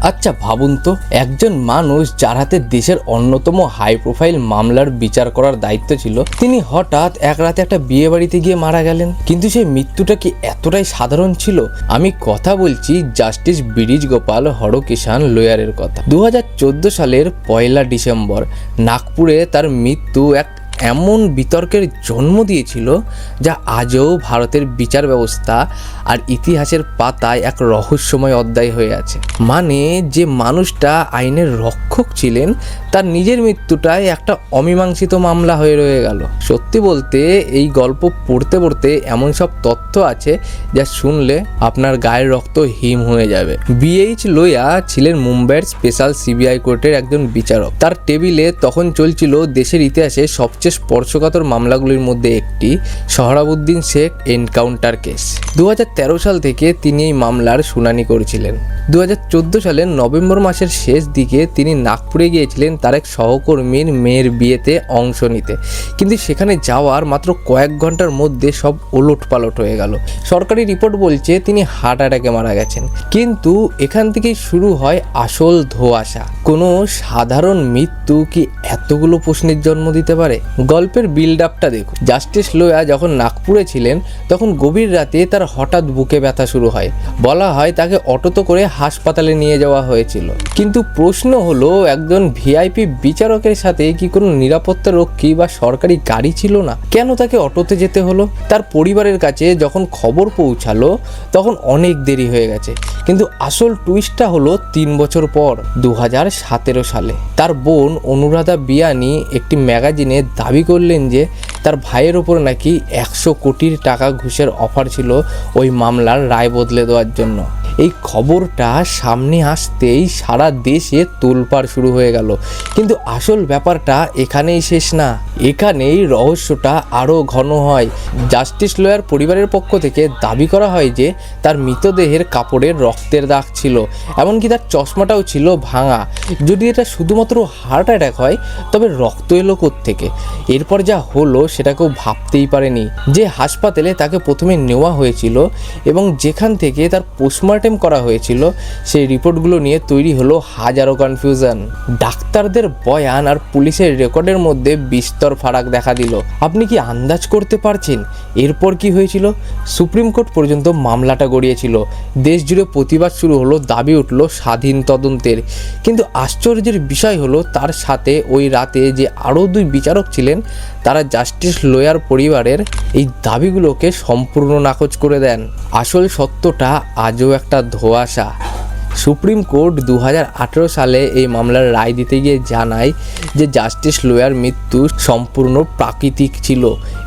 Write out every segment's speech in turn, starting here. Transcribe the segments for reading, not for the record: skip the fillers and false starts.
আচ্ছা ভাবুন তো, একজন মানুষ যার হাতে দেশের অন্যতম হাই প্রোফাইল মামলার বিচার করার দায়িত্ব ছিল, তিনি হঠাৎ এক রাতে একটা বিয়ে বাড়িতে গিয়ে মারা গেলেন। কিন্তু সেই মৃত্যুটা কি এতটাই সাধারণ ছিল? আমি কথা বলছি জাস্টিস ব্রিজ গোপাল হরকিষাণ লোয়ারের কথা। 2014 সালের 1 ডিসেম্বর নাগপুরে তার মৃত্যু এক এমন বিতর্কের জন্ম দিয়েছিল যা আজও ভারতের বিচার ব্যবস্থা আর ইতিহাসের পাতায় এক রহস্যময় অধ্যায় হয়ে আছে। মানে যে মানুষটা আইনের রক্ষক ছিলেন, তার নিজের মৃত্যুটাই একটা অমীমাংসিত মামলা হয়ে রয়ে গেল। সত্যি বলতে এই গল্প পড়তে পড়তে এমন সব তথ্য আছে যা শুনলে আপনার গায়ের রক্ত হিম হয়ে যাবে। BH লোয়া ছিলেন মুম্বাইয়ের স্পেশাল CBI কোর্টের একজন বিচারক। তার টেবিলে তখন চলছিল দেশের ইতিহাসে সবচেয়ে স্পর্শকাতর মামলাগুলির মধ্যে একটি, সোহরাবুদ্দিন শেখ এনকাউন্টার কেস। 2013 সাল থেকে তিনি এই মামলার শুনানি করেছিলেন। 2014 সালের নভেম্বর মাসের শেষ দিকে তিনি নাগপুরে গিয়েছিলেন তার এক সহকর্মীর মেয়ের বিয়েতে অংশ নিতে, কিন্তু সেখানে যাওয়ার মাত্র কয়েক ঘন্টার মধ্যে সব ওলটপালট হয়ে গেল। সরকারি রিপোর্ট বলছে তিনি হার্ট অ্যাটাকে মারা গেছেন। কিন্তু এখান থেকেই শুরু হয় আসল ধোঁয়াশা। কোনো সাধারণ মৃত্যু কি এতগুলো প্রশ্নের জন্ম দিতে পারে? গল্পের বিল্ড আপটা দেখুন। জাস্টিস লোয়া যখন নাগপুরে ছিলেন তখন গভীর রাতে তার হঠাৎ বুকে ব্যথা শুরু হয়। বলা হয় তাকে অটোতে করে হাসপাতালে নিয়ে যাওয়া হয়েছিল। কিন্তু প্রশ্ন হলো, একজন VIP বিচারকের সাথে কি কোনো নিরাপত্তা রক্ষী বা সরকারি গাড়ি ছিল না? কেন তাকে অটোতে যেতে হলো? তার পরিবারের কাছে যখন খবর পৌঁছালো তখন অনেক দেরি হয়ে গেছে। কিন্তু আসল টুইস্টটা হলো 3 বছর পর 2017 সালে তার বোন অনুরাধা বিয়ানি একটি ম্যাগাজিনে দাবি করলেন যে তার ভাইয়ের ওপর নাকি 100 কোটি টাকা ঘুষের অফার ছিল ওই মামলার রায় বদলে দেওয়ার জন্য। এই খবরটা সামনে আসতেই সারা দেশে তোলপাড় শুরু হয়ে গেল। কিন্তু আসল ব্যাপারটা এখানেই শেষ না, এখানেই রহস্যটা আরও ঘন হয়। জাস্টিস লোয়ার পরিবারের পক্ষ থেকে দাবি করা হয় যে তার মৃতদেহের কাপড়ের রক্তের দাগ ছিল, এমনকি তার চশমাটাও ছিল ভাঙা। যদি এটা শুধুমাত্র হার্ট অ্যাটাক হয় তবে রক্ত এলো কোত্থেকে? এরপর যা হলো সেটা কেউ ভাবতেই পারেনি। যে হাসপাতালে তাকে প্রথমে নেওয়া হয়েছিল এবং যেখান থেকে তার পোস্টমর্টেম করা হয়েছিল, সেই রিপোর্টগুলো নিয়ে তৈরি হলো হাজারো কনফিউশন। ডাক্তারদের বয়ান আর পুলিশের রেকর্ডের মধ্যে বিস্তর ফারাক দেখা দিল। আপনি কি আন্দাজ করতে পারছেন এরপর কি হয়েছিল? সুপ্রিম কোর্ট পর্যন্ত মামলাটা গড়িয়েছিল। দেশ জুড়ে প্রতিবাদ শুরু হলো, দাবি উঠল স্বাধীন তদন্তের। কিন্তু আশ্চর্যের বিষয় হলো তার সাথে ওই রাতে যে আরও 2 বিচারক ছিলেন, তারা জাস্টিস লোয়ার পরিবারের এই দাবিগুলোকে সম্পূর্ণ নাকচ করে দেন। আসল সত্যটা আজও একটা ধোঁয়াশা। সুপ্রিম কোর্ট 2018 সালে এই মামলার রায় দিতে গিয়ে জানায় যে জাস্টিস লোয়ার মৃত্যু সম্পূর্ণ প্রাকৃতিক ছিল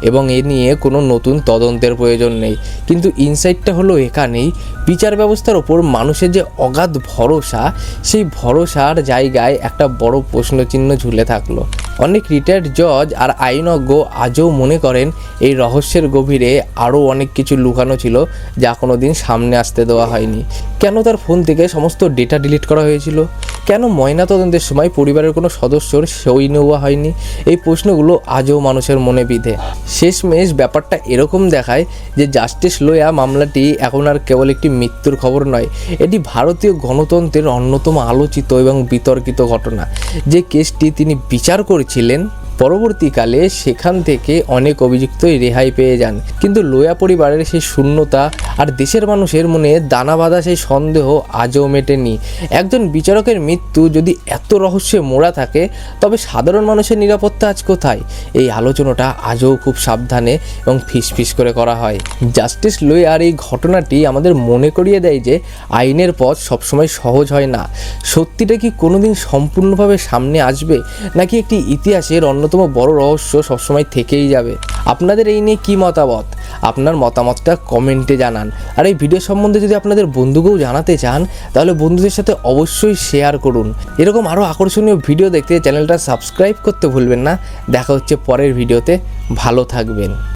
এবং এ নিয়ে কোনো নতুন তদন্তের প্রয়োজন নেই। কিন্তু ইনসাইটটা হলো এখানেই, বিচার ব্যবস্থার ওপর মানুষের যে অগাধ ভরসা, সেই ভরসার জায়গায় একটা বড় প্রশ্নচিহ্ন ঝুলে থাকলো। অনেক রিটায়ার্ড জজ আর আইনজ্ঞ আজও মনে করেন এই রহস্যের গভীরে আরও অনেক কিছু লুকানো ছিল যা কোনো দিন সামনে আসতে দেওয়া হয়নি। কেন তার ফোন থেকে সমস্ত ডেটা ডিলিট করা হয়েছিল? কেন ময়নাতদন্তের সময় পরিবারের কোনো সদস্যর সই নেওয়া হয়নি? এই প্রশ্নগুলো আজও মানুষের মনে বিঁধে। শেষমেশ ব্যাপারটা এরকম দেখায় যে জাস্টিস লোয়া মামলাটি এখন আর কেবল একটি মৃত্যুর খবর নয়, এটি ভারতীয় গণতন্ত্রের অন্যতম আলোচিত এবং বিতর্কিত ঘটনা। যে কেসটি তিনি বিচার করেছিলেন, পরবর্তীকালে সেখান থেকে অনেক অভিযুক্তই রেহাই পেয়ে যান। কিন্তু লোয়া পরিবারের সেই শূন্যতা আর দেশের মানুষের মনে দানা বাঁধা সেই সন্দেহ আজও মেটেনি। একজন বিচারকের মৃত্যু যদি এত রহস্যে মোড়া থাকে, তবে সাধারণ মানুষের নিরাপত্তা আজ কোথায়? এই আলোচনাটা আজও খুব সাবধানে এবং ফিসফিস করে করা হয়। জাস্টিস লোয়ার এই ঘটনাটি আমাদের মনে করিয়ে দেয় যে আইনের পথ সবসময় সহজ হয় না। সত্যিটা কি কোনোদিন সম্পূর্ণভাবে সামনে আসবে, নাকি একটি ইতিহাসের অন্যতম বড় রহস্য সবসময় থেকেই যাবে? আপনাদের এই নিয়ে কি মতামত? আপনার মতামতটা কমেন্টে জানান। আর এই ভিডিও সম্বন্ধে যদি আপনাদের বন্ধুকেও জানাতে চান, তাহলে বন্ধুদের সাথে অবশ্যই শেয়ার করুন। এরকম আরও আকর্ষণীয় ভিডিও দেখতে চ্যানেলটা সাবস্ক্রাইব করতে ভুলবেন না। দেখা হচ্ছে পরের ভিডিওতে। ভালো থাকবেন।